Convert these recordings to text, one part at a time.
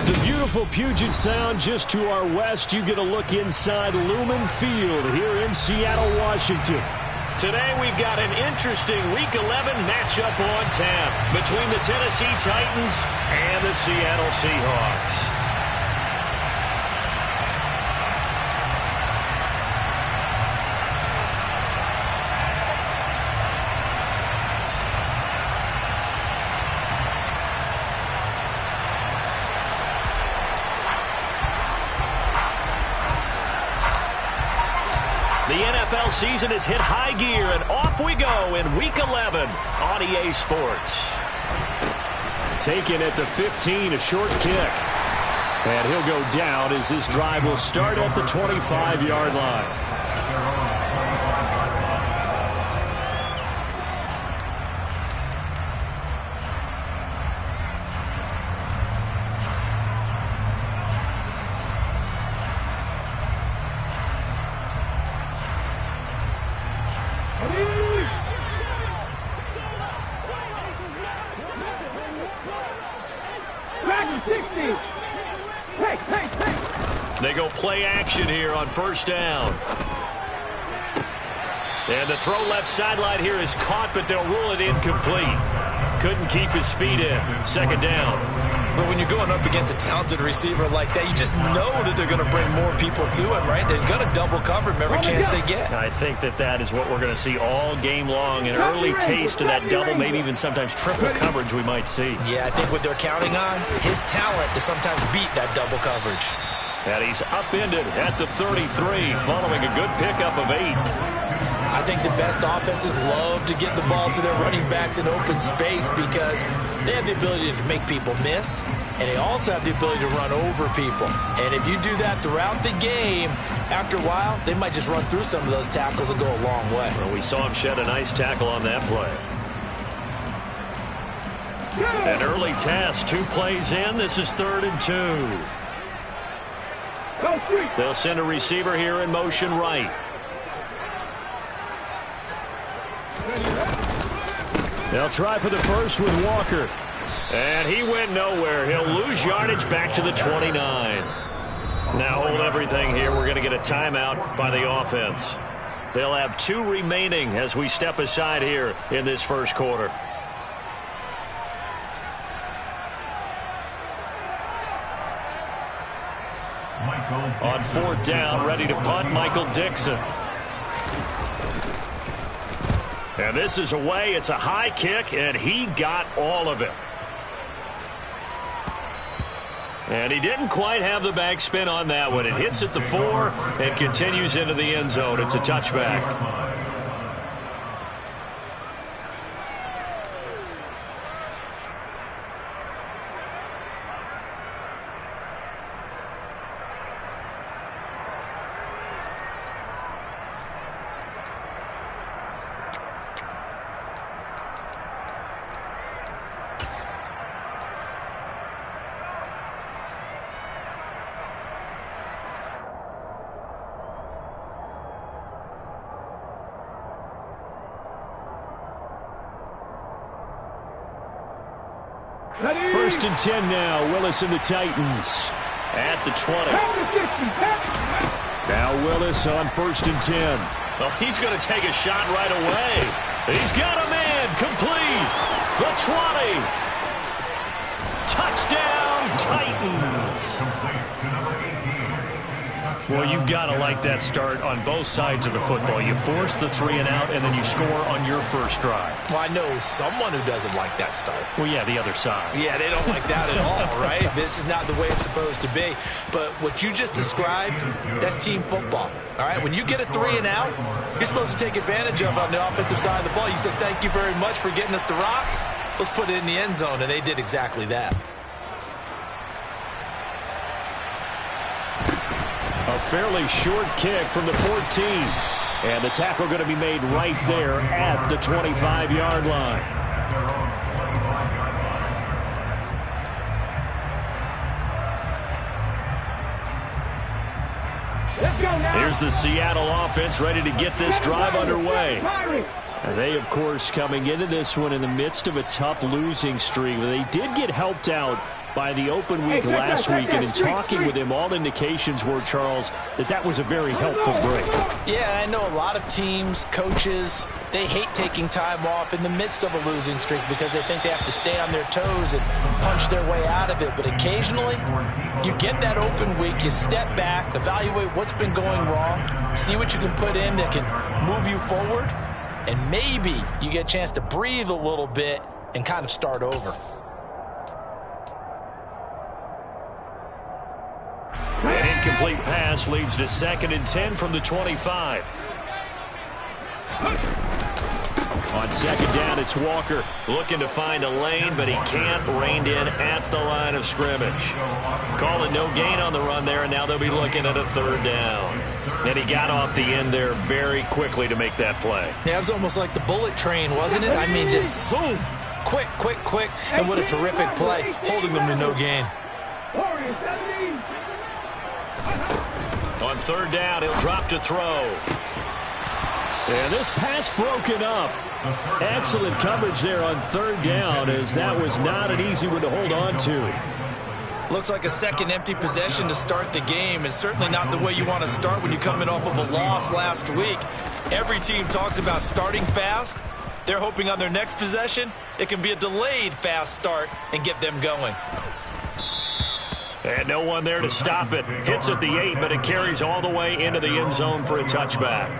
With the beautiful Puget Sound just to our west, you get a look inside Lumen Field here in Seattle, Washington. Today we've got an interesting Week 11 matchup on tap between the Tennessee Titans and the Seattle Seahawks. The NFL season has hit high gear, and off we go in Week 11 on EA Sports. Taken at the 15, a short kick. And he'll go down as this drive will start at the 25-yard line. They go play action here on first down. And the throw left sideline here is caught, but they'll rule it incomplete. Couldn't keep his feet in. Second down. But when you're going up against a talented receiver like that, you just know that they're going to bring more people to him, right? They're going to double cover him every chance they get. I think that is what we're going to see all game long. An early taste of that double, maybe even sometimes triple coverage we might see. Yeah, I think what they're counting on, his talent to sometimes beat that double coverage. And he's upended at the 33 following a good pickup of 8. I think the best offenses love to get the ball to their running backs in open space because they have the ability to make people miss, and they also have the ability to run over people. And if you do that throughout the game, after a while, they might just run through some of those tackles and go a long way. Well, we saw him shed a nice tackle on that play. An early test, 2 plays in. This is 3rd and 2. They'll send a receiver here in motion right. They'll try for the first with Walker. And he went nowhere. He'll lose yardage back to the 29. Now hold everything here. We're going to get a timeout by the offense. They'll have 2 remaining as we step aside here in this first quarter. On 4th down, ready to punt, Michael Dixon. And this is away. It's a high kick, and he got all of it. And he didn't quite have the backspin on that one. It hits at the 4 and continues into the end zone. It's a touchback. First and 10 now. Willis and the Titans at the 20. Now Willis on 1st and 10. Well, he's going to take a shot right away. He's got a man complete. The 20. Touchdown, Titans. Well, you've got to like that start on both sides of the football. You force the 3 and out, and then you score on your first drive. Well, I know someone who doesn't like that start. Well, yeah, the other side. Yeah, they don't like that at all, right? This is not the way it's supposed to be. But what you just described, that's team football, all right? When you get a 3 and out, you're supposed to take advantage of it on the offensive side of the ball. You said, thank you very much for getting us the rock. Let's put it in the end zone, and they did exactly that. A fairly short kick from the 14. And the tackle going to be made right there at the 25-yard line. Here's the Seattle offense ready to get this drive underway. And they, of course, coming into this one in the midst of a tough losing streak. They did get helped out by the open week last week, and in talking with him, all indications were, Charles, that was a very helpful break. Yeah, I know a lot of teams, coaches, they hate taking time off in the midst of a losing streak because they think they have to stay on their toes and punch their way out of it. But occasionally, you get that open week, you step back, evaluate what's been going wrong, see what you can put in that can move you forward, and maybe you get a chance to breathe a little bit and kind of start over. An incomplete pass leads to 2nd and 10 from the 25. On 2nd down, it's Walker. Looking to find a lane, but he can't. Reined in at the line of scrimmage. Call it no gain on the run there, and now they'll be looking at a 3rd down. And he got off the end there very quickly to make that play. Yeah, it was almost like the bullet train, wasn't it? I mean, just zoom. Quick, quick, quick. And what a terrific play, holding them to no gain. On 3rd down, he'll drop to throw. And this pass broken up. Excellent coverage there on 3rd down, as that was not an easy one to hold on to. Looks like a second empty possession to start the game, and certainly not the way you want to start when you're coming off of a loss last week. Every team talks about starting fast. They're hoping on their next possession it can be a delayed fast start and get them going. And no one there to stop it. Hits at the 8, but it carries all the way into the end zone for a touchback.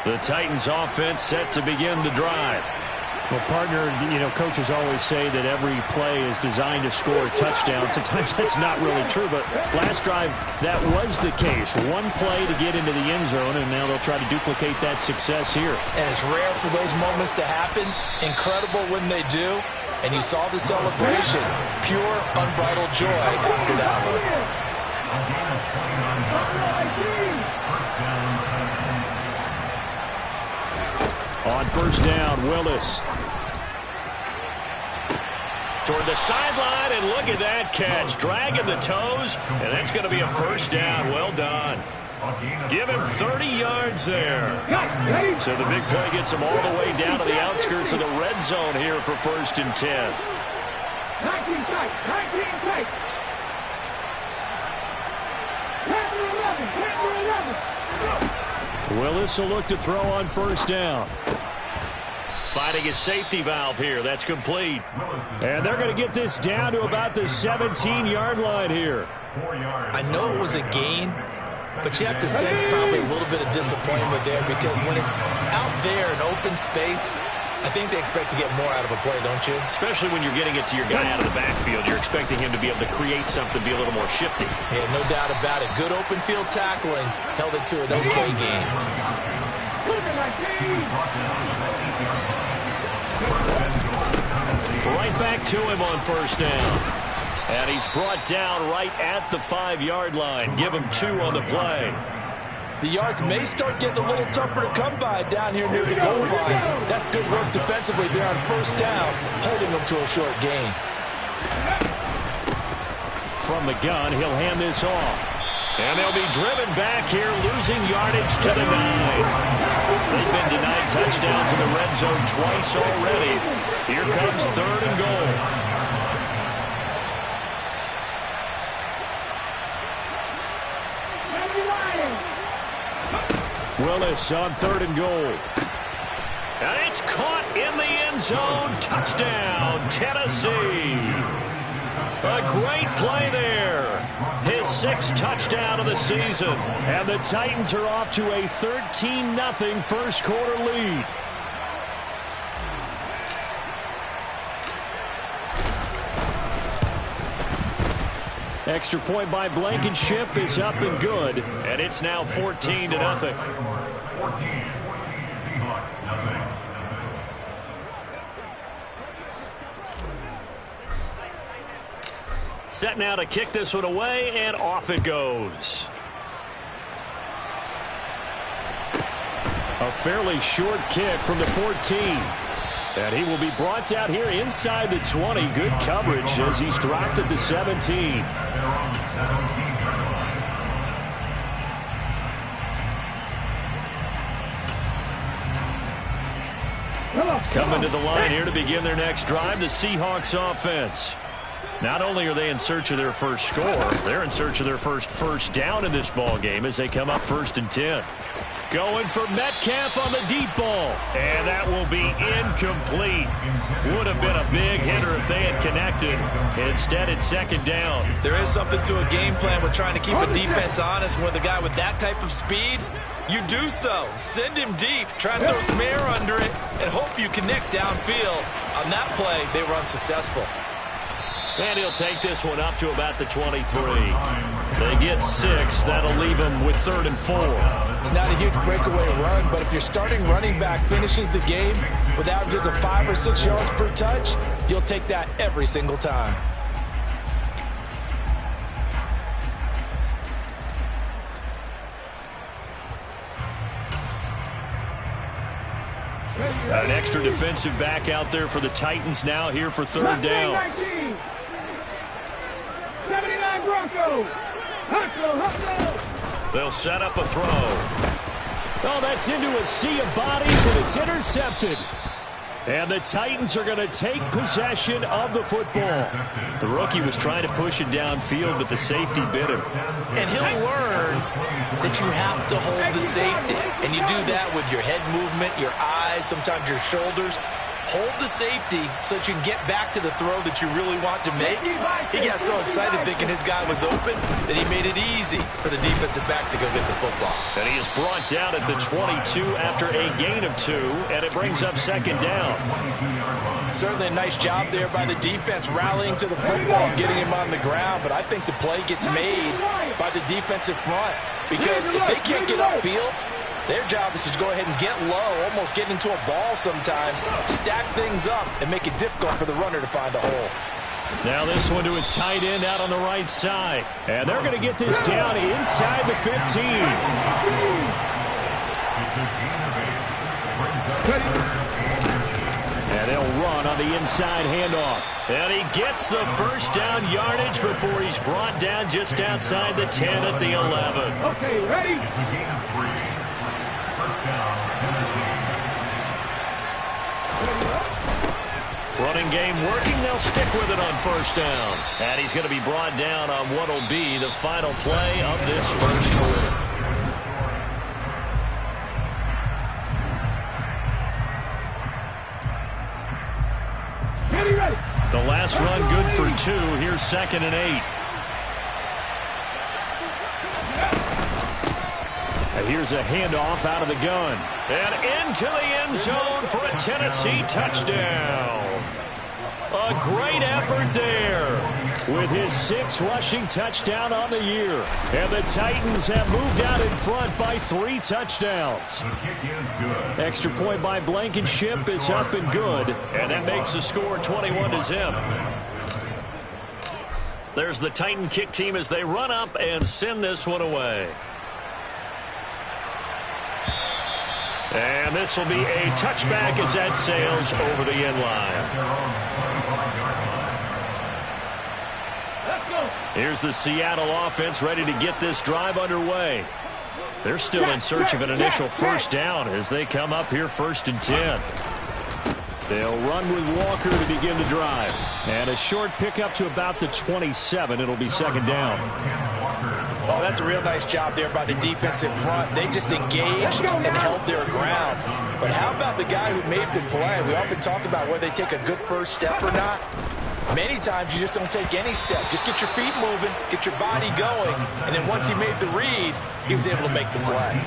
The Titans offense set to begin the drive. Well, partner, coaches always say that every play is designed to score a touchdown. Sometimes that's not really true, but last drive, that was the case. One play to get into the end zone, and now they'll try to duplicate that success here. And it's rare for those moments to happen. Incredible when they do. And you saw the celebration. Pure, unbridled joy after that one. On 1st down, Willis. Toward the sideline, and look at that catch. Dragging the toes, and that's going to be a 1st down. Well done. Give him 30 yards there. So the big play gets him all the way down to the outskirts of the red zone here for 1st and 10. 19 strikes, 19 strikes. 10 to 11, 10 to 11. Willis will look to throw on 1st down. Finding his safety valve here. That's complete. And they're going to get this down to about the 17-yard line here. I know it was a gain, but you have to sense probably a little bit of disappointment there because when it's out there in open space, I think they expect to get more out of a play, don't you? Especially when you're getting it to your guy out of the backfield. You're expecting him to be able to create something, be a little more shifty. Yeah, no doubt about it. Good open field tackling held it to an okay game. Right back to him on 1st down. And he's brought down right at the 5-yard line. Give him 2 on the play. The yards may start getting a little tougher to come by down here near the goal line. That's good work defensively there on 1st down, holding them to a short gain. From the gun, he'll hand this off. And they'll be driven back here, losing yardage to the 9. They've been denied touchdowns in the red zone twice already. Here comes 3rd and goal. Willis on 3rd and goal. And it's caught in the end zone. Touchdown, Tennessee. A great play there. His 6th touchdown of the season. And the Titans are off to a 13-0 first quarter lead. Extra point by Blankenship is up and good. And it's now 14-0. 14, Seahawks, nothing. Set now to kick this one away, and off it goes. A fairly short kick from the 14. And he will be brought down here inside the 20. Good coverage as he's dropped at the 17. Coming to the line here to begin their next drive, the Seahawks offense. Not only are they in search of their first score, they're in search of their first down in this ball game as they come up 1st and 10. Going for Metcalf on the deep ball. And that will be incomplete. Would have been a big hitter if they had connected. Instead, it's 2nd down. There is something to a game plan. We're trying to keep a defense honest. With a guy with that type of speed, you do so. Send him deep. Try to throw some air under it and hope you connect downfield. On that play, they were unsuccessful. And he'll take this one up to about the 23. They get 6. That'll leave him with 3rd and 4. It's not a huge breakaway run, but if your starting running back finishes the game with averages of 5 or 6 yards per touch, you'll take that every single time. An extra defensive back out there for the Titans now here for 3rd down. 79 Broncos. Hustle. They'll set up a throw. Oh, that's into a sea of bodies, and it's intercepted. And the Titans are going to take possession of the football. The rookie was trying to push it downfield, but the safety bit him. And he'll learn that you have to hold the safety. And you do that with your head movement, your eyes, sometimes your shoulders. Hold the safety so that you can get back to the throw that you really want to make. He got so excited thinking his guy was open that he made it easy for the defensive back to go get the football. And he is brought down at the 22 after a gain of 2, and it brings up 2nd down. Certainly a nice job there by the defense rallying to the football and getting him on the ground, but I think the play gets made by the defensive front because if they can't get upfield, their job is to go ahead and get low, almost get into a ball sometimes, stack things up, and make it difficult for the runner to find a hole. Now this one to his tight end out on the right side. And they're going to get this down inside the 15. And they'll run on the inside handoff. And he gets the 1st down yardage before he's brought down just outside the 10 at the 11. Okay, ready? Running game working. They'll stick with it on 1st down. And he's going to be brought down on what will be the final play of this 1st quarter. Ready. The last run good for 2. Here's 2nd and 8. And here's a handoff out of the gun. And into the end zone for a Tennessee touchdown. A great effort there. With his 6th rushing touchdown on the year. And the Titans have moved out in front by 3 touchdowns. Extra point by Blankenship is up and good. And that makes the score 21-0. There's the Titan kick team as they run up and send this one away. And this will be a touchback as that sails over the end line. Here's the Seattle offense ready to get this drive underway. They're still in search of an initial 1st down as they come up here 1st and 10. They'll run with Walker to begin the drive. And a short pickup to about the 27. It'll be 2nd down. Oh, that's a real nice job there by the defensive front. They just engaged and held their ground. But how about the guy who made the play? We often talk about whether they take a good first step or not. Many times you just don't take any step. Just get your feet moving, get your body going, and then once he made the read, he was able to make the play.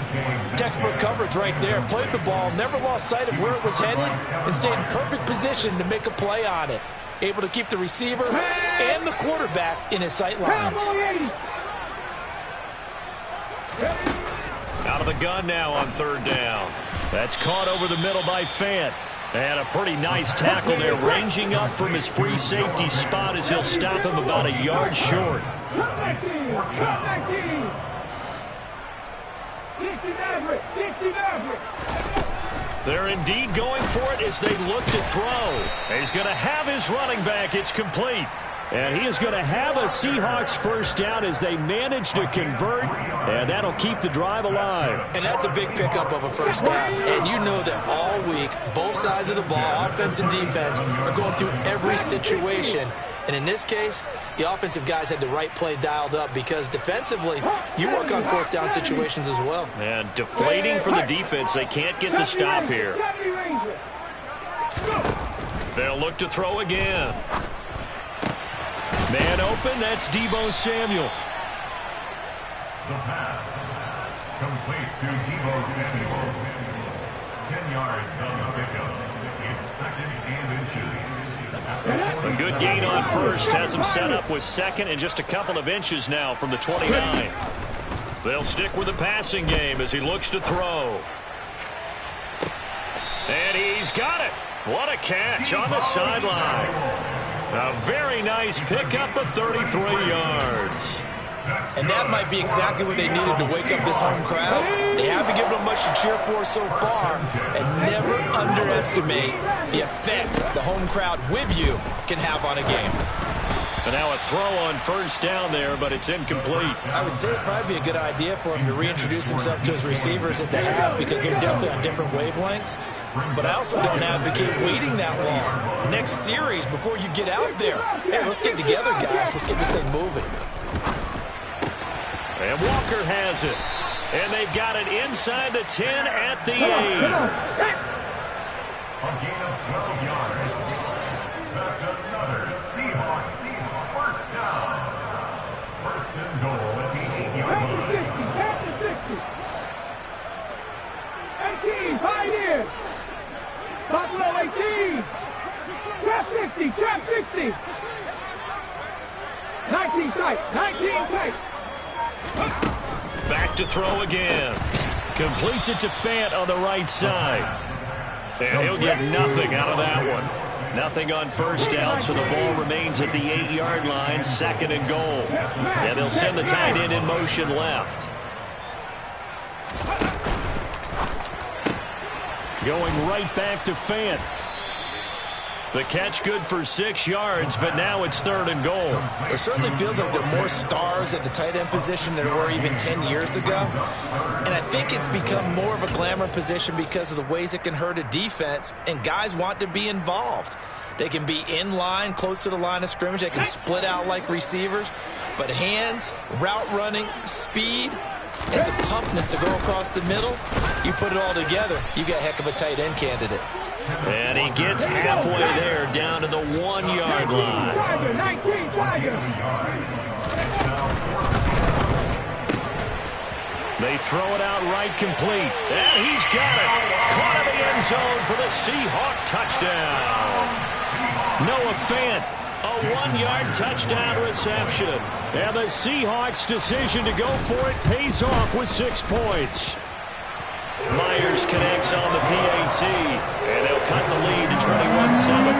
Textbook coverage right there. Played the ball, never lost sight of where it was headed, and stayed in perfect position to make a play on it. Able to keep the receiver and the quarterback in his sight lines. Out of the gun now on 3rd down. That's caught over the middle by Fant. And a pretty nice tackle there, ranging up from his free safety spot as he'll stop him about a yard short. They're indeed going for it as they look to throw. He's going to have his running back. It's complete. And he is going to have a Seahawks first down as they manage to convert, and that'll keep the drive alive. And that's a big pickup of a first down. And you know that all week, both sides of the ball, offense and defense, are going through every situation. And in this case, the offensive guys had the right play dialed up because defensively, you work on fourth down situations as well. And deflating for the defense. They can't get the stop here. They'll look to throw again. Man open, that's Deebo Samuel. The pass. Complete to Deebo Samuel. 10 yards on the pickup. It's 2nd and inches. A good gain on first. Has him set up with 2nd and just a couple of inches now from the 29. They'll stick with the passing game as he looks to throw. And he's got it. What a catch on the sideline. A very nice pickup of 33 yards. And that might be exactly what they needed to wake up this home crowd. They haven't given them much to cheer for so far. And never underestimate the effect the home crowd with you can have on a game. And now a throw on first down there, but it's incomplete. I would say it'd probably be a good idea for him to reintroduce himself to his receivers at the half because they're definitely on different wavelengths. But I also don't advocate waiting that long. Next series, before you get out there, hey, let's get together, guys. Let's get this thing moving. And Walker has it. And they've got it inside the 10 at the 8. A gain of 12 yards. That's another Seahawks first down. 1st and goal at the 8-yard line. 18, pioneer. Buffalo 18. Trap 60, trap 60. 19 tight, 19 tight. Back to throw again. Completes it to Fant on the right side. And he'll get nothing out of that one. Nothing on first down, so the ball remains at the 8-yard line, 2nd and goal. And they'll send the tight end in motion left. Going right back to Fant. The catch good for 6 yards, but now it's 3rd and goal. It certainly feels like there are more stars at the tight end position than there were even 10 years ago. And I think it's become more of a glamour position because of the ways it can hurt a defense, and guys want to be involved. They can be in line, close to the line of scrimmage. They can split out like receivers. But hands, route running, speed, and some toughness to go across the middle, you put it all together, you got a heck of a tight end candidate. And he gets halfway there, down to the 1-yard line. They throw it out right complete. And he's got it. Caught in the end zone for the Seahawk touchdown. Noah Fant, a 1-yard touchdown reception. And the Seahawks' decision to go for it pays off with 6 points. Myers connects on the PAT, and they'll cut the lead to 21-7.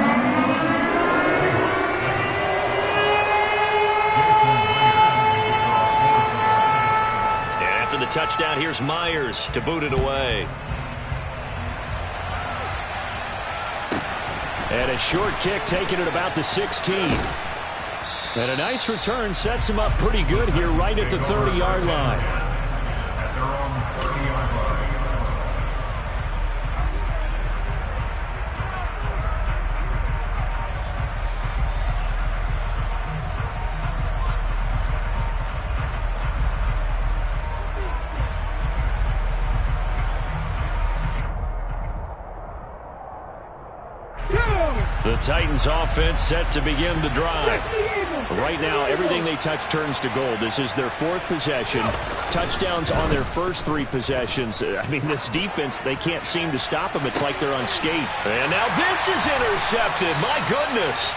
And after the touchdown, here's Myers to boot it away. And a short kick taken at about the 16. And a nice return sets him up pretty good here right at the 30-yard line. The Titans offense set to begin the drive. Right now, everything they touch turns to gold. This is their 4th possession. Touchdowns on their first 3 possessions. I mean, this defense, they can't seem to stop them. It's like they're unscathed. And now this is intercepted. My goodness.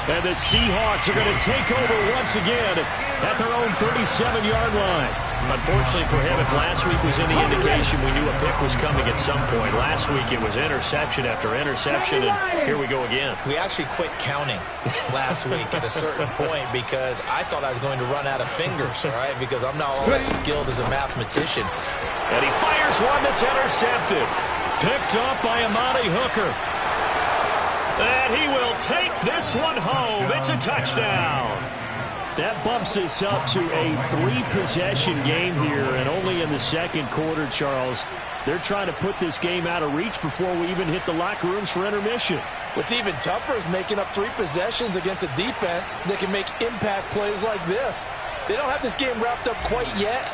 And the Seahawks are going to take over once again at their own 37-yard line. Unfortunately for him, if last week was any indication, we knew a pick was coming at some point. Last week it was interception after interception, and here we go again. We actually quit counting last week at a certain point because I thought I was going to run out of fingers, all right, because I'm not all that skilled as a mathematician. And he fires one that's intercepted. Picked off by Amani Hooker. And he will take this one home. It's a touchdown. That bumps us up to a 3-possession game here, and only in the second quarter, Charles. They're trying to put this game out of reach before we even hit the locker rooms for intermission. What's even tougher is making up 3 possessions against a defense that can make impact plays like this. They don't have this game wrapped up quite yet,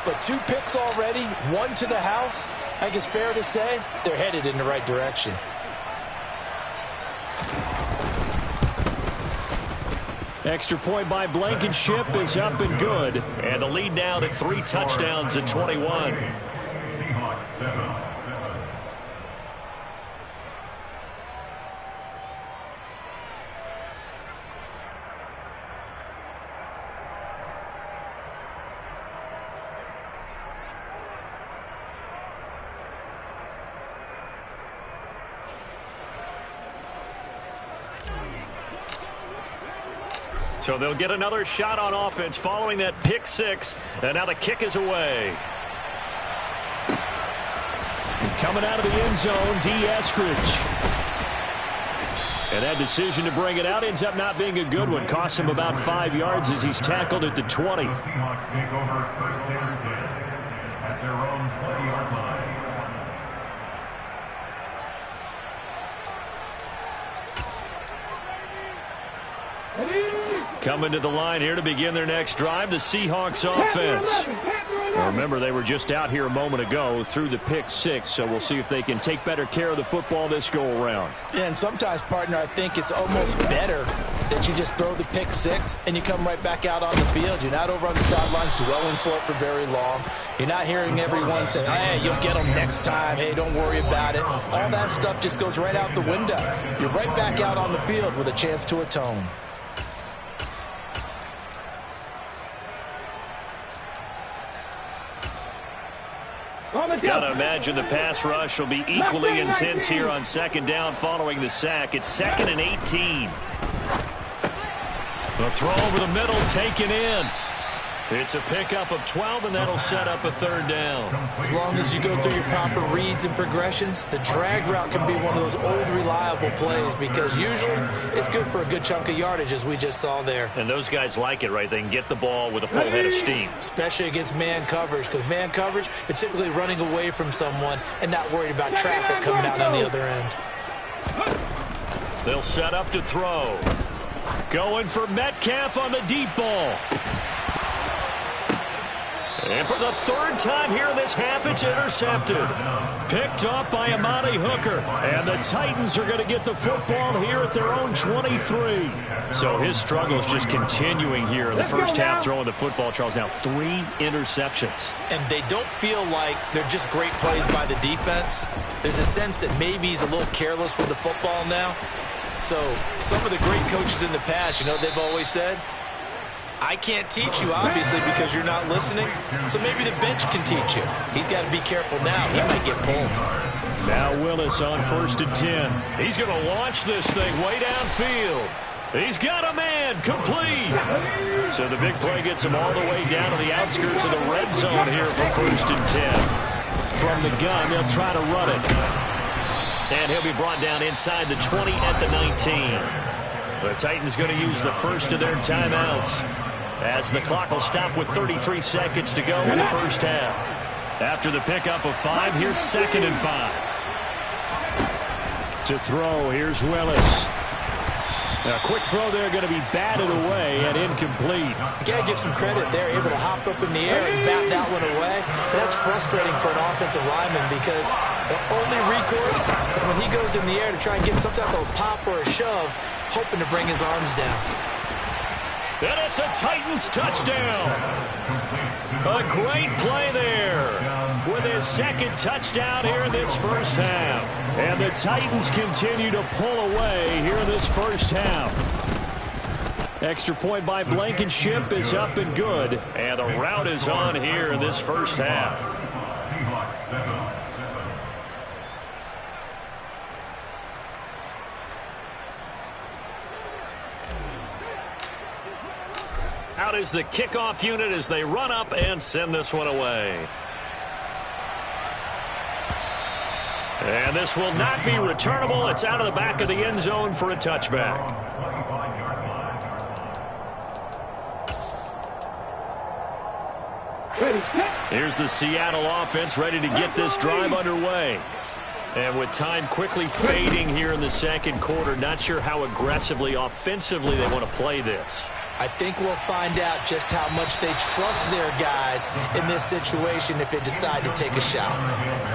but 2 picks already, 1 to the house. I think it's fair to say they're headed in the right direction. Extra point by Blankenship is up and good. And the lead now to 3 touchdowns at 21. Seahawks 7. So they'll get another shot on offense following that pick 6. And now the kick is away. Coming out of the end zone, D. Eskridge. And that decision to bring it out ends up not being a good one. Cost him about 5 yards as he's tackled at the 20. The Seahawks take over first and 10 at their own 20-yard line. Coming to the line here to begin their next drive, the Seahawks offense. Now remember, they were just out here a moment ago through the pick 6, so we'll see if they can take better care of the football this go-around. And sometimes, partner, I think it's almost better that you just throw the pick 6 and you come right back out on the field. You're not over on the sidelines dwelling for it for very long. You're not hearing everyone say, hey, you'll get them next time. Hey, don't worry about it. All that stuff just goes right out the window. You're right back out on the field with a chance to atone. Got to imagine the pass rush will be equally intense here on second down following the sack. It's 2nd and 18. The throw over the middle taken in. It's a pickup of 12, and that'll set up a 3rd down. As long as you go through your proper reads and progressions, the drag route can be one of those old reliable plays because usually it's good for a good chunk of yardage, as we just saw there. And those guys like it, right? They can get the ball with a full head of steam. Especially against man coverage, because man coverage, you're typically running away from someone and not worried about traffic coming out on the other end. They'll set up to throw. Going for Metcalf on the deep ball. And for the 3rd time here in this half, it's intercepted. Picked off by Amani Hooker. And the Titans are going to get the football here at their own 23. So his struggle is just continuing here in the first half, throwing the football, Charles. Now 3 interceptions. And they don't feel like they're just great plays by the defense. There's a sense that maybe he's a little careless with the football now. So some of the great coaches in the past, you know, they've always said, I can't teach you, obviously, because you're not listening. So maybe the bench can teach you. He's got to be careful now. He might get pulled. Now Willis on 1st and 10. He's going to launch this thing way downfield. He's got a man complete. So the big play gets him all the way down to the outskirts of the red zone here for 1st and 10. From the gun, they'll try to run it. And he'll be brought down inside the 20 at the 19. The Titans going to use the first of their timeouts as the clock will stop with 33 seconds to go in the first half. After the pickup of 5, here's 2nd and 5. To throw, here's Willis. A quick throw there going to be batted away and incomplete. You got to give some credit there, able to hop up in the air and bat that one away. And that's frustrating for an offensive lineman because the only recourse is when he goes in the air to try and get some type of a pop or a shove, hoping to bring his arms down. And it's a Titans touchdown. A great play there with his 2nd touchdown here in this first half. And the Titans continue to pull away here in this first half. Extra point by Blankenship is up and good. And the rout is on here in this first half. Seahawks 7. Out is the kickoff unit as they run up and send this one away. And this will not be returnable. It's out of the back of the end zone for a touchback. Here's the Seattle offense ready to get this drive underway. And with time quickly fading here in the second quarter, not sure how aggressively, offensively they want to play this. I think we'll find out just how much they trust their guys in this situation if they decide to take a shot.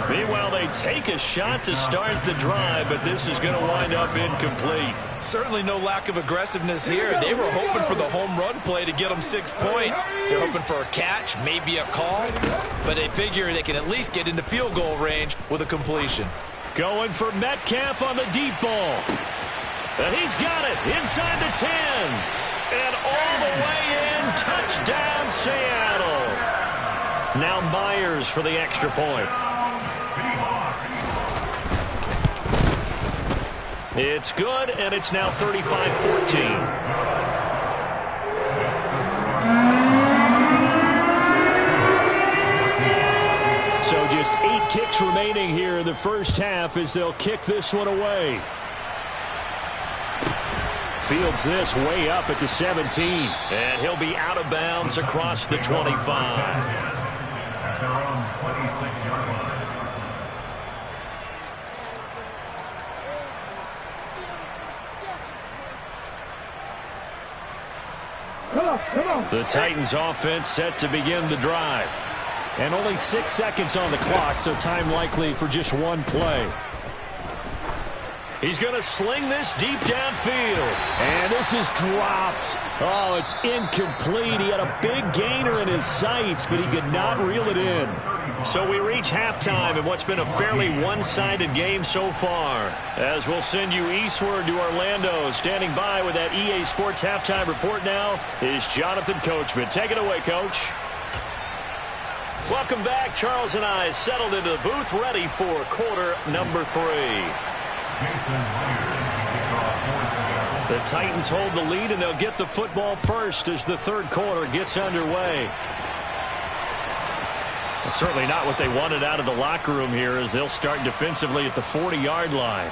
Meanwhile, they take a shot to start the drive, but this is going to wind up incomplete. Certainly no lack of aggressiveness here. They were hoping for the home run play to get them 6 points. They're hoping for a catch, maybe a call, but they figure they can at least get into field goal range with a completion. Going for Metcalf on the deep ball. And he's got it inside the 10. And all the way in, touchdown Seattle. Now Myers for the extra point. It's good, and it's now 35-14. So just 8 ticks remaining here in the first half as they'll kick this one away. Fields this way up at the 17. And he'll be out of bounds across the 25. At their own 26-yard line. Come on. The Titans offense set to begin the drive. And only 6 seconds on the clock, so time likely for just one play. He's going to sling this deep downfield. And this is dropped. Oh, it's incomplete. He had a big gainer in his sights, but he could not reel it in. So we reach halftime in what's been a fairly one-sided game so far. As we'll send you eastward to Orlando. Standing by with that EA Sports halftime report now is Jonathan Coachman. Take it away, Coach. Welcome back. Charles and I settled into the booth ready for quarter number 3. The Titans hold the lead, and they'll get the football first as the third quarter gets underway. Well, certainly not what they wanted out of the locker room here as they'll start defensively at the 40-yard line.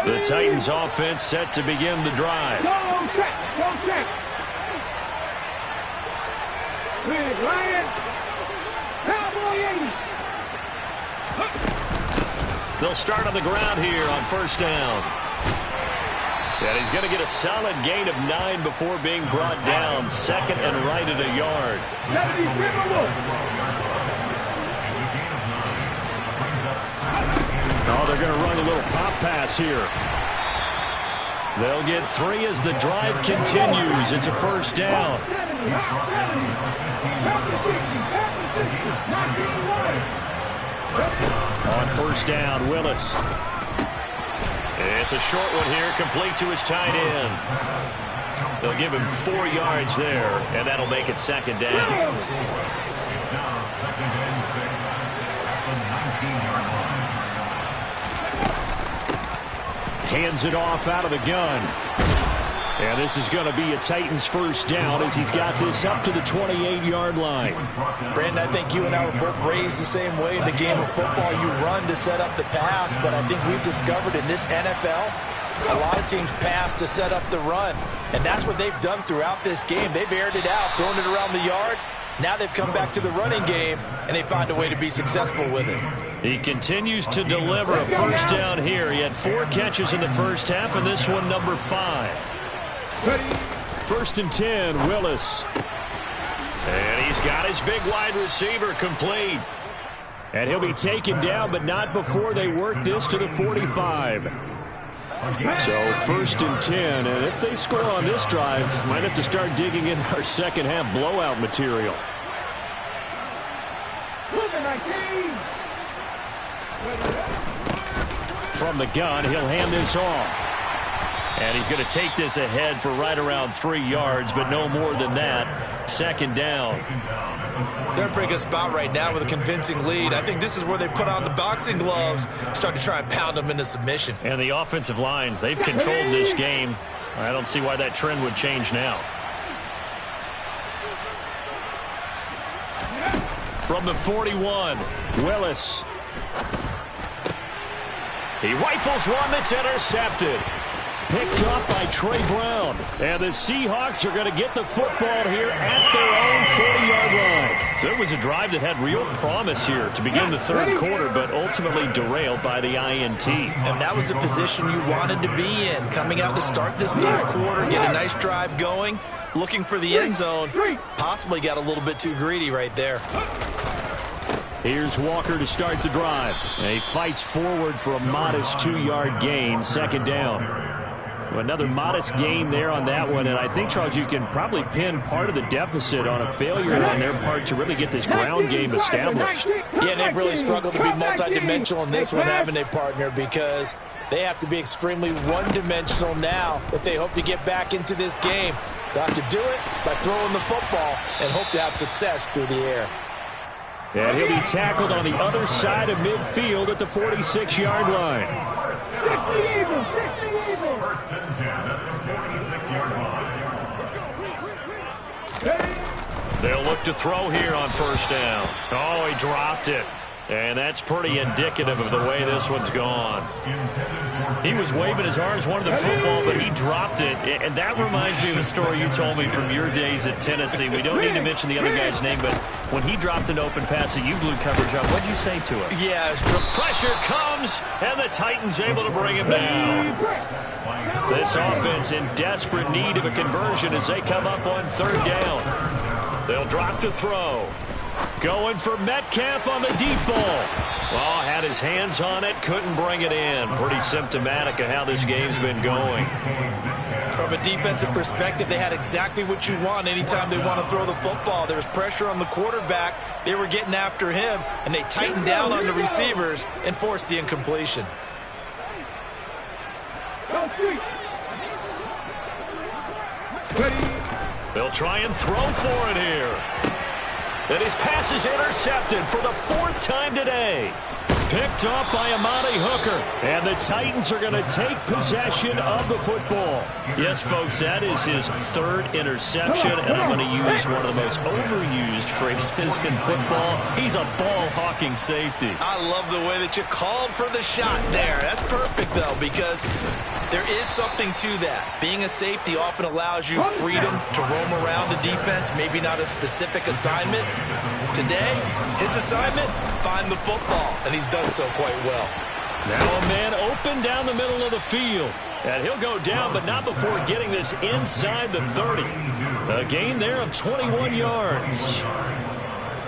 The Titans offense set to begin the drive. Go check. Big Lion. Cowboy 80. They'll start on the ground here on first down. And he's going to get a solid gain of 9 before being brought down. Second and right at a yard. Oh, they're going to run a little pop pass here. They'll get 3 as the drive continues. It's a first down. On first down, Willis. It's a short one here, complete to his tight end. They'll give him 4 yards there, and that'll make it second down. Hands it off out of the gun. And this is going to be a Titans first down as he's got this up to the 28-yard line. Brandon, I think you and I were both raised the same way in the game of football. You run to set up the pass, but I think we've discovered in this NFL, a lot of teams pass to set up the run. And that's what they've done throughout this game. They've aired it out, thrown it around the yard. Now they've come back to the running game, and they find a way to be successful with it. He continues to deliver a first down here. He had 4 catches in the first half, and this one number 5. First and 10, Willis. And he's got his big wide receiver complete. And he'll be taken down, but not before they work this to the 45. So 1st and 10, and if they score on this drive, might have to start digging in our second half blowout material. From the gun, he'll hand this off. And he's going to take this ahead for right around 3 yards, but no more than that. 2nd down. They're in a pretty good spot right now with a convincing lead. I think this is where they put on the boxing gloves, start to try and pound them into submission. And the offensive line, they've controlled this game. I don't see why that trend would change now. From the 41, Willis. He rifles one that's intercepted. Picked up by Trey Brown. And the Seahawks are going to get the football here at their own 40-yard line. So it was a drive that had real promise here to begin the 3rd quarter, but ultimately derailed by the INT. And that was the position you wanted to be in. Coming out to start this 3rd quarter, get a nice drive going, looking for the end zone. Possibly got a little bit too greedy right there. Here's Walker to start the drive. And he fights forward for a modest 2-yard gain, 2nd down. Another modest gain there on that one, and I think, Charles, you can probably pin part of the deficit on a failure on their part to really get this ground game established. Yeah, they've really struggled to be multidimensional in this one, haven't they, partner? Because they have to be extremely one-dimensional now if they hope to get back into this game. They'll have to do it by throwing the football and hope to have success through the air. And he'll be tackled on the other side of midfield at the 46-yard line. 1st and 10 at the 46-yard line. They'll look to throw here on 1st down. Oh, he dropped it. And that's pretty indicative of the way this one's gone. He was waving his arms, wanted the football, but he dropped it. And that reminds me of a story you told me from your days at Tennessee. We don't need to mention the other guy's name, but when he dropped an open pass that you blew coverage on, what'd you say to him? Yeah. The pressure comes, and the Titans able to bring him down. This offense in desperate need of a conversion as they come up on 3rd down. They'll drop to throw. Going for Metcalf on the deep ball. Well, had his hands on it, couldn't bring it in. Pretty symptomatic of how this game's been going. From a defensive perspective, they had exactly what you want anytime they want to throw the football. There was pressure on the quarterback. They were getting after him, and they tightened down on the receivers and forced the incompletion. They'll try and throw for it here. And his pass is intercepted for the 4th time today. Picked up by Amani Hooker. And the Titans are going to take possession of the football. Yes, folks, that is his 3rd interception. And I'm going to use one of the most overused phrases in football. He's a ball-hawking safety. I love the way that you called for the shot there. That's perfect, though, because there is something to that. Being a safety often allows you freedom to roam around the defense, maybe not a specific assignment. Today, his assignment, find the football, and he's done so quite well. Now a man open down the middle of the field. And he'll go down, but not before getting this inside the 30. A gain there of 21 yards.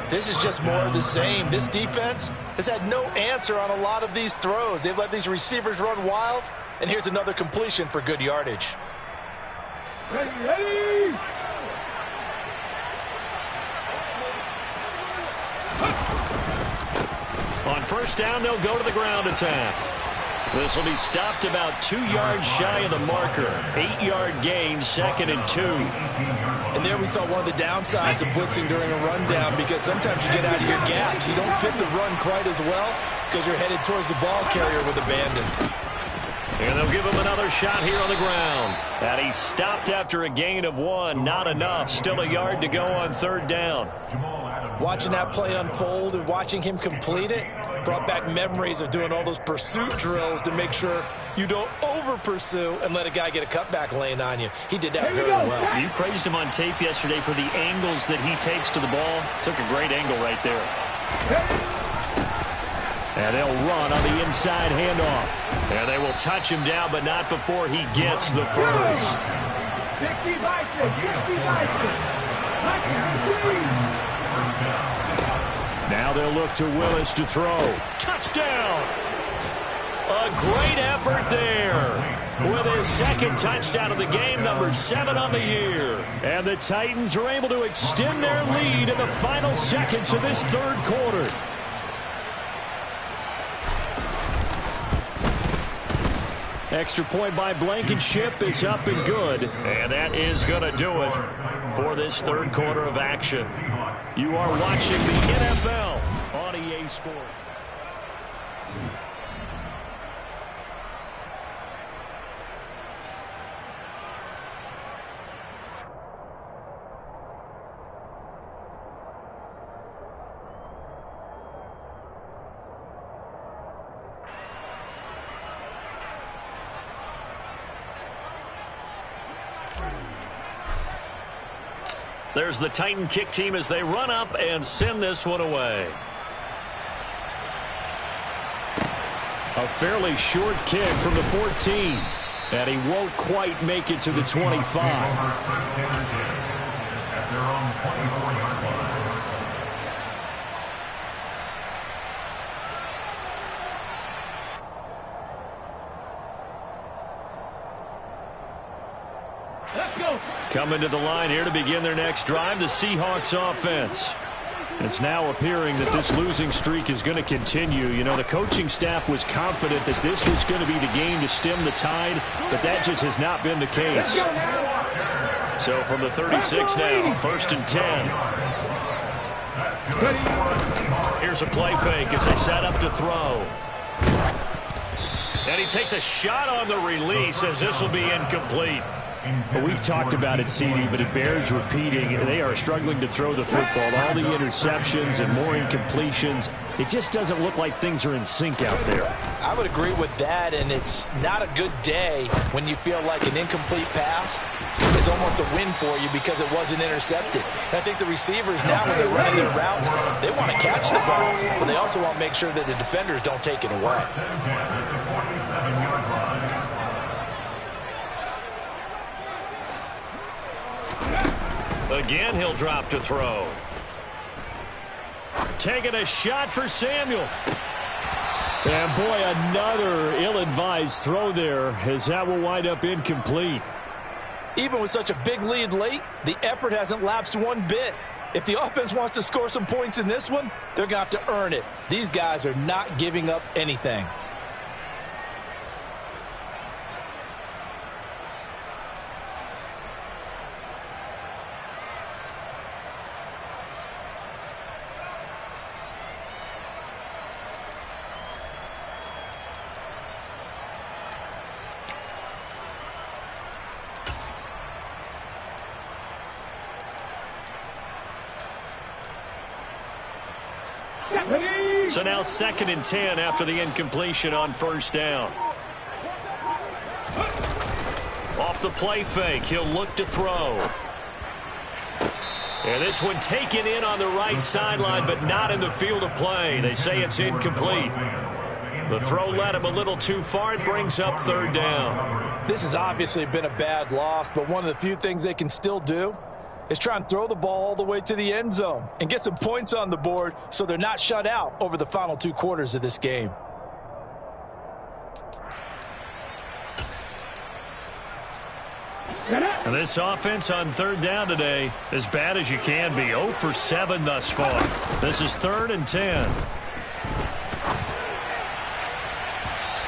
This is just more of the same. This defense has had no answer on a lot of these throws. They've let these receivers run wild, and here's another completion for good yardage. Ready. On 1st down, they'll go to the ground attack. This will be stopped about 2 yards shy of the marker. 8-yard gain, 2nd and 2. And there we saw one of the downsides of blitzing during a rundown, because sometimes you get out of your gaps. You don't fit the run quite as well because you're headed towards the ball carrier with abandon. And they'll give him another shot here on the ground. And he's stopped after a gain of 1. Not enough. Still a yard to go on 3rd down. Watching that play unfold and watching him complete it brought back memories of doing all those pursuit drills to make sure you don't over-pursue and let a guy get a cutback lane on you. He did that very well. You praised him on tape yesterday for the angles that he takes to the ball. Took a great angle right there. And they'll run on the inside handoff. And they will touch him down, but not before he gets the first. 50 Bison, 50 Bison. Now they'll look to Willis to throw. Touchdown! A great effort there. with his second touchdown of the game, number 7 on the year. And the Titans are able to extend their lead in the final seconds of this third quarter. Extra point by Blankenship is up and good. And that is going to do it for this third quarter of action. You are watching the NFL on EA Sports. There's the Titan kick team as they run up and send this one away. A fairly short kick from the 14. And he won't quite make it to the 25. At their own 24-yard line. Let's go. Coming to the line here to begin their next drive, the Seahawks offense. It's now appearing that this losing streak is going to continue. You know, the coaching staff was confident that this was going to be the game to stem the tide, but that just has not been the case. So from the 36 now, 1st and 10. Here's a play fake as they set up to throw. And he takes a shot on the release as this will be incomplete. Well, we've talked about it, CD, but it bears repeating. They are struggling to throw the football. All the interceptions and more incompletions. It just doesn't look like things are in sync out there. I would agree with that, and it's not a good day when you feel like an incomplete pass is almost a win for you because it wasn't intercepted. And I think the receivers now, when they're running their routes, they want to catch the ball, but they also want to make sure that the defenders don't take it away. Again, he'll drop to throw. Taking a shot for Samuel. And boy, another ill-advised throw there as that will wind up incomplete. Even with such a big lead late, the effort hasn't lapsed one bit. If the offense wants to score some points in this one, they're going to have to earn it. These guys are not giving up anything. So now 2nd and 10 after the incompletion on 1st down. Off the play fake, he'll look to throw. And this one taken in on the right sideline, but not in the field of play. They say it's incomplete. The throw led him a little too far. It brings up 3rd down. This has obviously been a bad loss, but one of the few things they can still do is try and throw the ball all the way to the end zone and get some points on the board so they're not shut out over the final 2 quarters of this game. And this offense on 3rd down today, as bad as you can be. 0 for 7 thus far. This is 3rd and 10.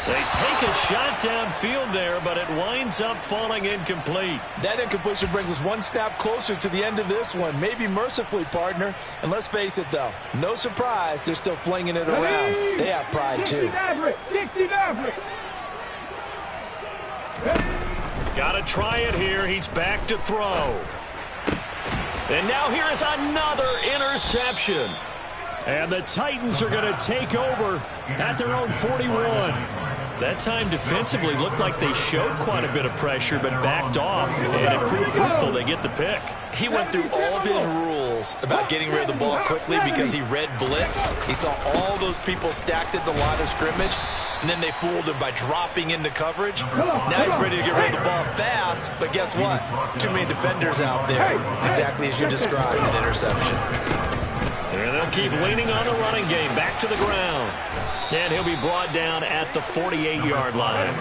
They take a shot downfield there, but it winds up falling incomplete. That incompletion brings us one snap closer to the end of this one. Maybe mercifully, partner. And let's face it, though, no surprise, they're still flinging it around. They have pride, too. 60 Maverick. Got to try it here. He's back to throw. And now here is another interception. And the Titans are going to take over at their own 41. That time defensively looked like they showed quite a bit of pressure but backed off, and it proved fruitful. They get the pick. He went through all of his rules about getting rid of the ball quickly because he read blitz. He saw all those people stacked at the line of scrimmage, and then they fooled him by dropping into coverage. Now he's ready to get rid of the ball fast, but guess what? Too many defenders out there, exactly as you described, an interception. And they'll keep leaning on the running game. Back to the ground. And he'll be brought down at the 48-yard line.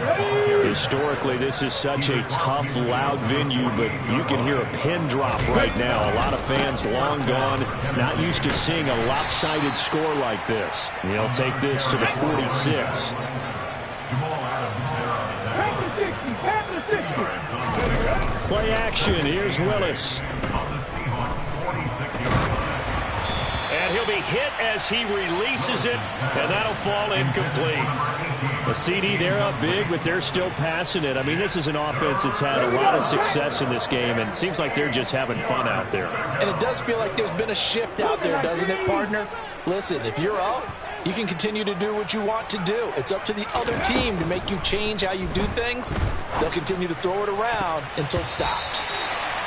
Historically, this is such a tough, loud venue, but you can hear a pin drop right now. A lot of fans long gone, not used to seeing a lopsided score like this. And he'll take this to the 46. Play action. Here's Willis. And he'll be hit as he releases it, and that'll fall incomplete. The CD, they're up big, but they're still passing it. I mean, this is an offense that's had a lot of success in this game, and it seems like they're just having fun out there. And it does feel like there's been a shift out there, doesn't it, partner? Listen, if you're up, you can continue to do what you want to do. It's up to the other team to make you change how you do things. They'll continue to throw it around until stopped.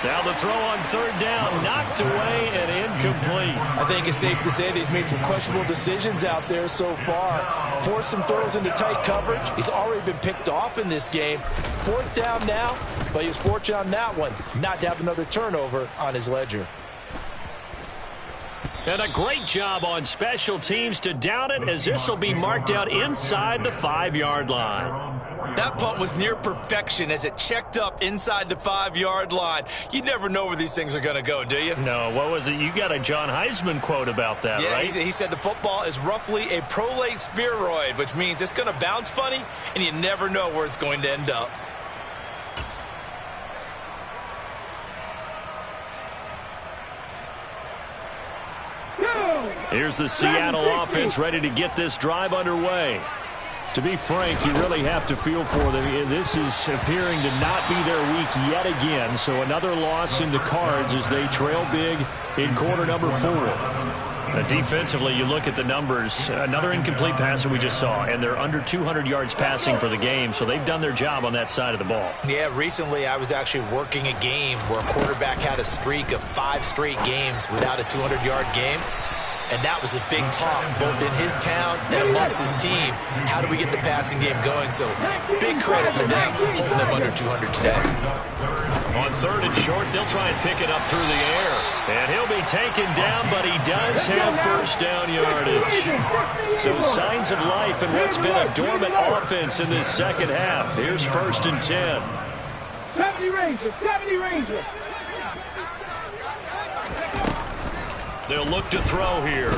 Now the throw on third down, knocked away and incomplete. I think it's safe to say that he's made some questionable decisions out there so far. Forced some throws into tight coverage. He's already been picked off in this game. Fourth down now, but he was fortunate on that one not to have another turnover on his ledger. And a great job on special teams to down it, as this will be marked out inside the 5-yard line. That punt was near perfection as it checked up inside the 5-yard line. You never know where these things are going to go, do you? No, what was it? You got a John Heisman quote about that, right? He said the football is roughly a prolate spheroid, which means it's going to bounce funny, and you never know where it's going to end up. Here's the Seattle offense ready to get this drive underway. To be frank, you really have to feel for them. This is appearing to not be their week yet again, so another loss in the cards as they trail big in quarter number 4. Defensively, you look at the numbers. Another incomplete pass that we just saw, and they're under 200 yards passing for the game, so they've done their job on that side of the ball. Yeah, recently I was actually working a game where a quarterback had a streak of 5 straight games without a 200-yard game. And that was a big talk, both in his town and amongst his team. How do we get the passing game going? So big credit to them, holding them under 200 today. On third and short, they'll try and pick it up through the air. And he'll be taken down, but he does have first down yardage. So signs of life in what's been a dormant offense in this second half. Here's 1st and 10. 70 Ranger, 70 Ranger. They'll look to throw here.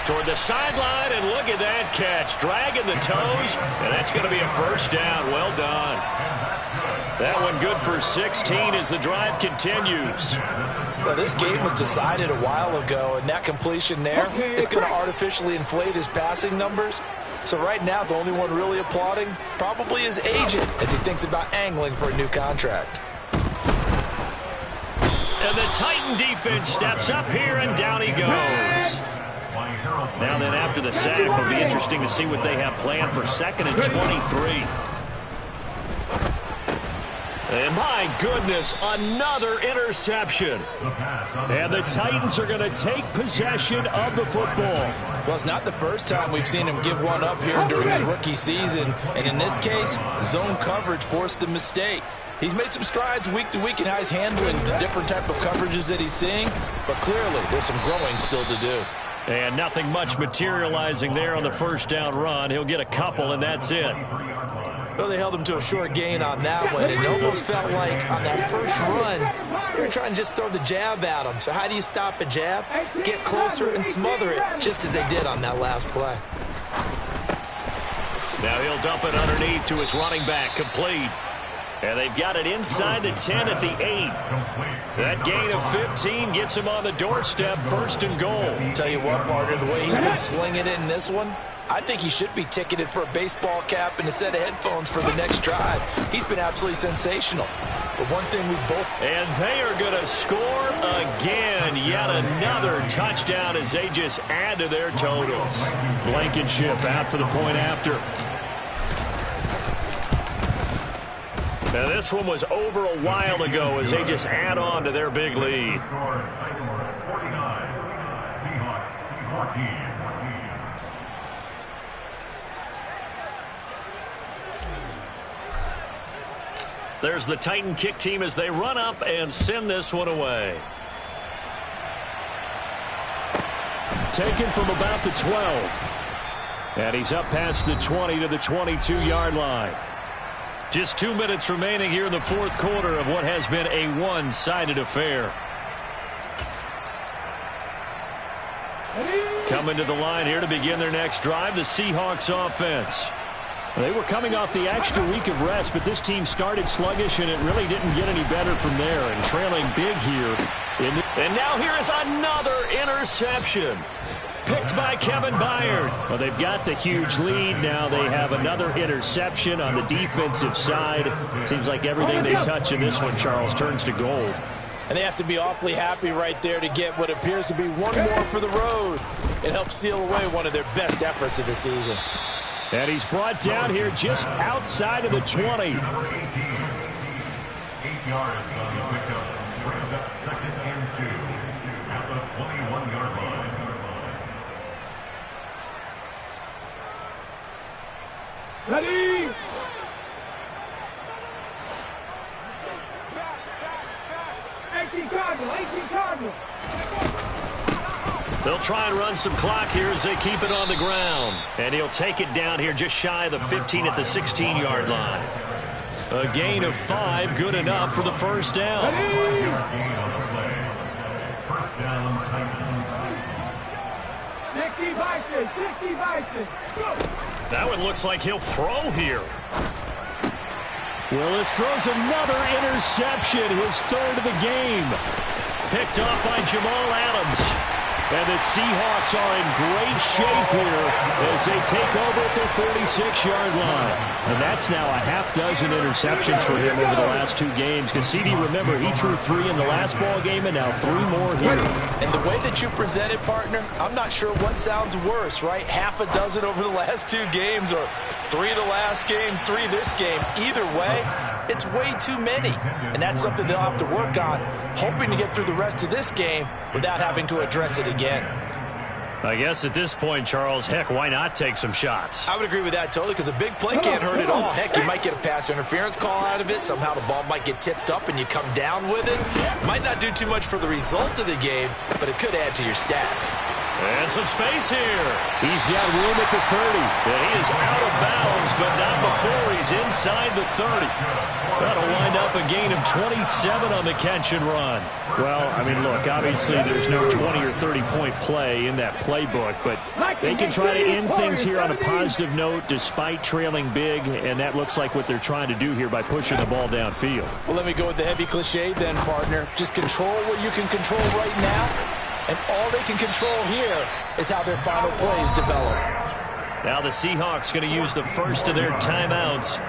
Toward the sideline, and look at that catch. Dragging the toes, and that's going to be a first down. Well done. That one good for 16 as the drive continues. Well, this game was decided a while ago, and that completion there is going to artificially inflate his passing numbers. So right now, the only one really applauding probably his agent as he thinks about angling for a new contract. And the Titan defense steps up here, and down he goes. Now then, after the sack, it'll be interesting to see what they have planned for 2nd and 23. And my goodness, another interception. And the Titans are going to take possession of the football. Well, it's not the first time we've seen him give one up here during his rookie season. And in this case, zone coverage forced the mistake. He's made some strides week to week in how he's handling the different type of coverages that he's seeing. But clearly, there's some growing still to do. And nothing much materializing there on the first down run. He'll get a couple, and that's it. Well, they held him to a short gain on that one. It almost felt like on that first run, they were trying to just throw the jab at him. So how do you stop a jab? Get closer and smother it, just as they did on that last play. Now he'll dump it underneath to his running back, complete. And they've got it inside the 10 at the 8. That gain of 15 gets him on the doorstep, 1st and goal. Tell you what, partner, the way he's been slinging it in this one, I think he should be ticketed for a baseball cap and a set of headphones for the next drive. He's been absolutely sensational. But one thing we both... And they are going to score again. Yet another touchdown as they just add to their totals. Blankenship out for the point after. Now this one was over a while ago as they just add on to their big lead. Seahawks 14. There's the Titan kick team as they run up and send this one away. taken from about the 12. And he's up past the 20 to the 22-yard line. Just 2 minutes remaining here in the fourth quarter of what has been a one-sided affair. Coming to the line here to begin their next drive, the Seahawks offense. They were coming off the extra week of rest, but this team started sluggish, and it really didn't get any better from there. And trailing big here. And now here is another interception. Picked by Kevin Byard. Well, they've got the huge lead. Now they have another interception on the defensive side. Seems like everything they touch in this one, Charles, turns to gold. And they have to be awfully happy right there to get what appears to be one more for the road. It helps seal away one of their best efforts of the season. And he's brought down here just outside of the 20. Number 18, 8 yards on the pickup. Brings up 2nd and 2 at the 21-yard line. Ready? Cardinal. They'll try and run some clock here as they keep it on the ground. And he'll take it down here just shy of the 15 at the 16-yard line. A gain of 5, good enough for the first down. First down, Titans. 60 Vikings. That one looks like he'll throw here. Willis throws another interception, his third of the game. Picked off by Jamal Adams. And the Seahawks are in great shape here as they take over at their 46-yard line. And that's now a half dozen interceptions for him over the last 2 games. Because, CD, remember, he threw 3 in the last ball game and now 3 more here. And the way that you present it, partner, I'm not sure what sounds worse, right? Half a dozen over the last 2 games or 3 the last game, 3 this game. Either way, it's way too many. And that's something they'll have to work on, hoping to get through the rest of this game without having to address it again. I guess at this point, Charles, heck, why not take some shots? I would agree with that totally, because a big play can't hurt at all. Heck, you might get a pass interference call out of it. Somehow the ball might get tipped up and you come down with it. Might not do too much for the result of the game, but it could add to your stats. And some space here. He's got room at the 30. And he is out of bounds, but not before he's inside the 30. That'll wind up a gain of 27 on the catch and run. Well, I mean, look, obviously there's no 20 or 30-point play in that playbook, but they can try to end things here on a positive note despite trailing big, and that looks like what they're trying to do here by pushing the ball downfield. Well, let me go with the heavy cliche then, partner. Just control what you can control right now, and all they can control here is how their final plays develop. Now the Seahawks going to use the first of their timeouts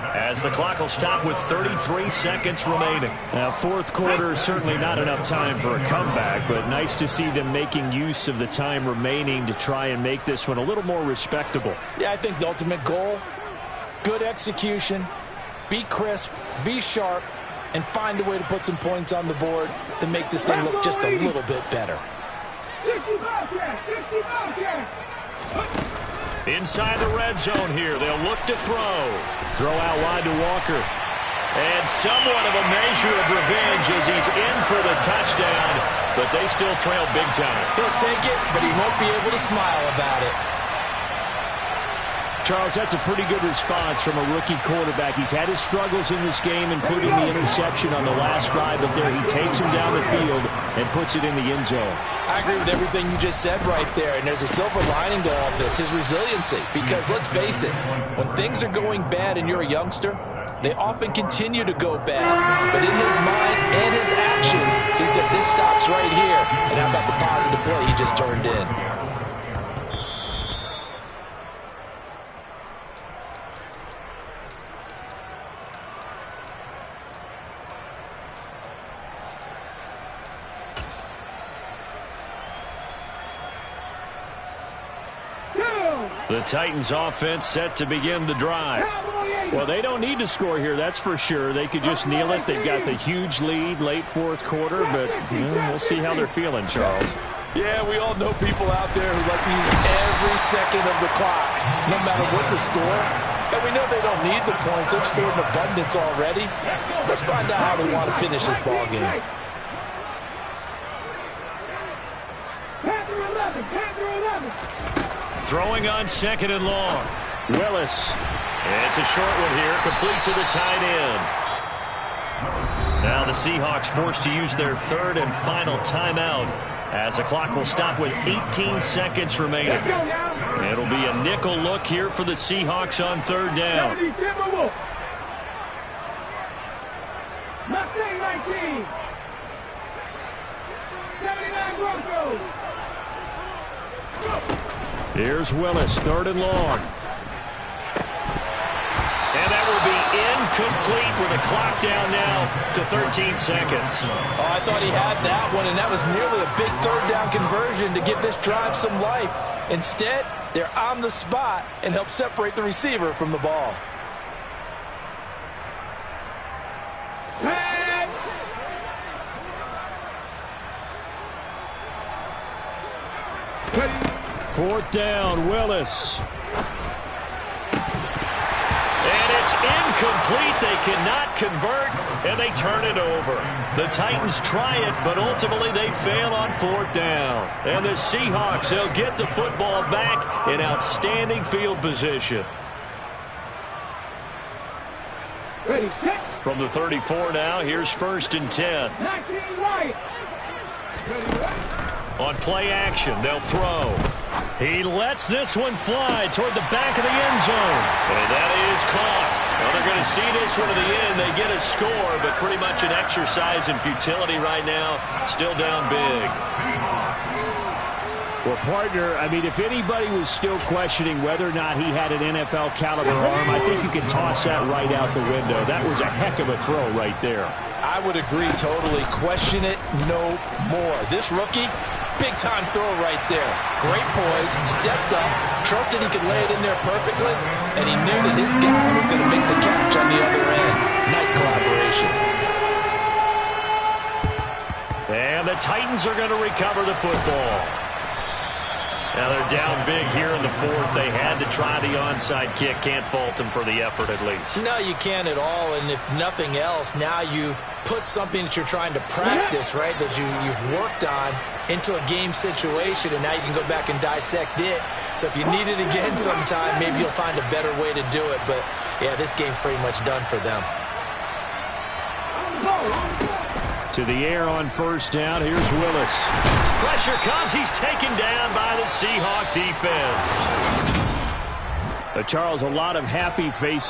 as the clock will stop with 33 seconds remaining. Now, fourth quarter, certainly not enough time for a comeback, but nice to see them making use of the time remaining to try and make this one a little more respectable. Yeah, I think the ultimate goal, good execution, be crisp, be sharp, and find a way to put some points on the board to make this thing look just a little bit better. Inside the red zone here, they'll look to throw. Throw out wide to Walker. And somewhat of a measure of revenge as he's in for the touchdown, but they still trail big time. He'll take it, but he won't be able to smile about it. Charles, that's a pretty good response from a rookie quarterback. He's had his struggles in this game, including the interception on the last drive, but there he takes him down the field and puts it in the end zone. I agree with everything you just said right there, and there's a silver lining to all this, his resiliency. Because let's face it, when things are going bad and you're a youngster, they often continue to go bad. But in his mind and his actions, he said, this stops right here. And how about the positive play he just turned in? The Titans offense set to begin the drive. Well, they don't need to score here, that's for sure. They could just kneel it. They've got the huge lead late fourth quarter, but we'll see how they're feeling, Charles. Yeah, we all know people out there who like to use every second of the clock, no matter what the score. And we know they don't need the points. They've scored in abundance already. Let's find out how they want to finish this ball game. Throwing on 2nd and long. Willis. It's a short one here, complete to the tight end. Now the Seahawks forced to use their 3rd and final timeout as the clock will stop with 18 seconds remaining. It'll be a nickel look here for the Seahawks on 3rd down. 19. 79 Broncos. Here's Willis, 3rd and long. And that will be incomplete with the clock down now to 13 seconds. Oh, I thought he had that one, and that was nearly a big 3rd down conversion to give this drive some life. Instead, they're on the spot and help separate the receiver from the ball. Fourth down, Willis. And it's incomplete. They cannot convert, and they turn it over. The Titans try it, but ultimately they fail on 4th down. And the Seahawks, they'll get the football back in outstanding field position. From the 34 now, here's 1st and 10. On play action, they'll throw. He lets this one fly toward the back of the end zone. And that is caught. Well, they're going to see this one to the end. They get a score, but pretty much an exercise in futility right now. Still down big. Well, partner, I mean, if anybody was still questioning whether or not he had an NFL caliber arm, I think you can toss that right out the window. That was a heck of a throw right there. I would agree totally. Question it no more. This rookie, big-time throw right there. Great poise, stepped up, trusted he could lay it in there perfectly, and he knew that his guy was going to make the catch on the other end. Nice collaboration. And the Titans are going to recover the football. Now they're down big here in the 4th. They had to try the onside kick. Can't fault them for the effort at least. No, you can't at all. And if nothing else, now you've put something that you're trying to practice, right, that you've worked on into a game situation, and now you can go back and dissect it. So if you need it again sometime, maybe you'll find a better way to do it. But, yeah, this game's pretty much done for them. To the air on 1st down. Here's Willis. Pressure comes. He's taken down by the Seahawk defense. Charles, a lot of happy faces